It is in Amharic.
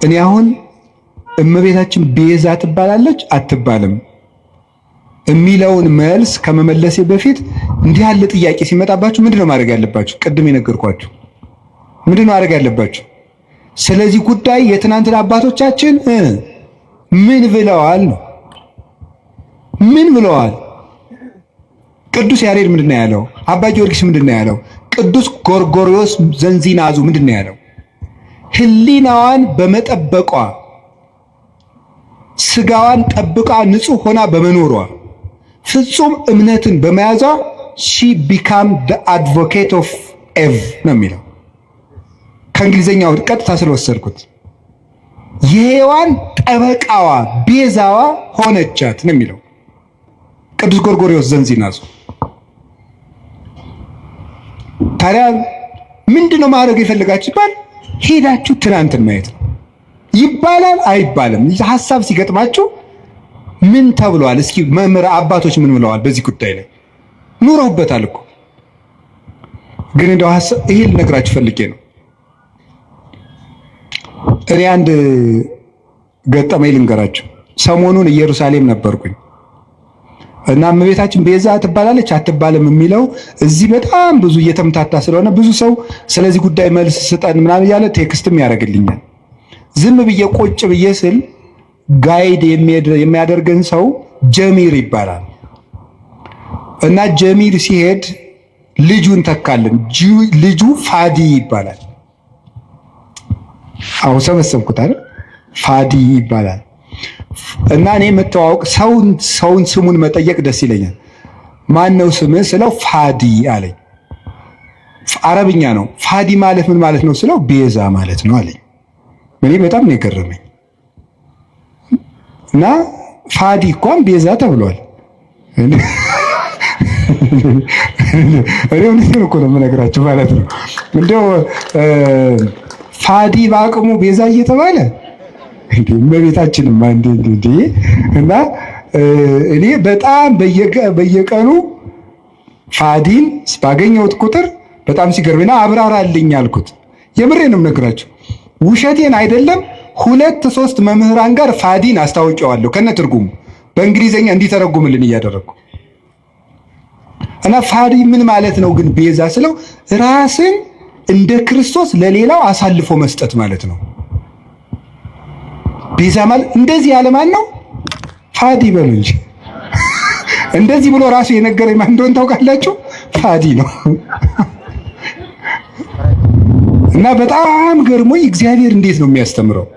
እኔ አሁን እመቤታችን ቤዛ ትባላለች አትባልም የሚለውን መልስ ከመመለሴ በፊት እንዲህ ያለ ጥያቄ ሲመጣባችሁ ምንድነው ማድረግ ያለባችሁ? ቅድም የነገርኳችሁ ምንድነው ማድረግ ያለባችሁ? ስለዚህ ጉዳይ የትናንትና አባቶቻችን ምን ብለዋል? ምን ብለዋል? ቅዱስ ያሬድ ምንድነው ያለው? አባ ጊዮርጊስ ምንድነው ያለው? ቅዱስ ጎርጎርዮስ ዘንዚናዙ ምንድነው ያለው? ሕሊናዋን በመጠበቋ ስጋዋን ጠብቃ ንጹህ ሆና በመኖሯ ፍጹም እምነትን በመያዟ she became the advocate of Eve ነው የሚለው። ከእንግሊዘኛው ቀጥታ ስለወሰድኩት የሔዋን ጠበቃዋ ቤዛዋ ሆነቻት ነው የሚለው ቅዱስ ጎርጎርዮስ ዘንዚናዙ። ታዲያ ምንድነው ማድረግ የፈለጋችሁ ይባል? ሄዳችሁ ትናንትን ማየት ነው። ይባላል አይባልም? ሐሳብ ሲገጥማችሁ ምን ተብሏል? እስኪ መምህር አባቶች ምን ብለዋል በዚህ ጉዳይ ላይ? ኑረውበታል እኮ። ግን እንደው ሐሳብ ይሄ ልነግራችሁ ፈልጌ ነው። እኔ አንድ ገጠመኝ ልንገራችሁ። ሰሞኑን ኢየሩሳሌም ነበርኩኝ እና እመቤታችን ቤዛ ትባላለች አትባልም የሚለው እዚህ በጣም ብዙ እየተምታታ ስለሆነ ብዙ ሰው ስለዚህ ጉዳይ መልስ ስጠን ምናምን እያለ ቴክስትም ያደርግልኛል። ዝም ብዬ ቁጭ ብዬ ስል ጋይድ የሚያደርገን ሰው ጀሚር ይባላል እና ጀሚር ሲሄድ ልጁን ተካልን። ልጁ ፋዲ ይባላል። አሁን ሰበሰብኩት አይደል? ፋዲ ይባላል እና እኔ የምተዋወቅ ሰውን ስሙን መጠየቅ ደስ ይለኛል። ማን ነው ስምህ ስለው ፋዲ አለኝ። አረብኛ ነው። ፋዲ ማለት ምን ማለት ነው ስለው ቤዛ ማለት ነው አለኝ። እኔ በጣም ነው የገረመኝ። እና ፋዲ እንኳን ቤዛ ተብሏል። እኔ እውነቴን እኮ ነው የምነግራችሁ ማለት ነው። እንደው ፋዲ በአቅሙ ቤዛ እየተባለ እመቤታችንም እንዴ! እና እኔ በጣም በየቀኑ ፋዲን ባገኘሁት ቁጥር በጣም ሲገርምና አብራራልኝ አልኩት። የምሬን ነው የምነግራችሁ፣ ውሸቴን አይደለም። 2-3 መምህራን ጋር ፋዲን አስታውቀዋለሁ ከነ ትርጉሙ በእንግሊዘኛ እንዲተረጉምልን እያደረኩ እና ፋዲ ምን ማለት ነው ግን ቤዛ ስለው ራስን እንደ ክርስቶስ ለሌላው አሳልፎ መስጠት ማለት ነው። ቤዛ ማለት እንደዚህ ያለ ማን ነው? ፋዲ በሉ እንጂ እንደዚህ ብሎ ራሱ የነገረኝ ማን እንደሆነ ታውቃላችሁ? ፋዲ ነው። እና በጣም ገርሞኝ እግዚአብሔር እንዴት ነው የሚያስተምረው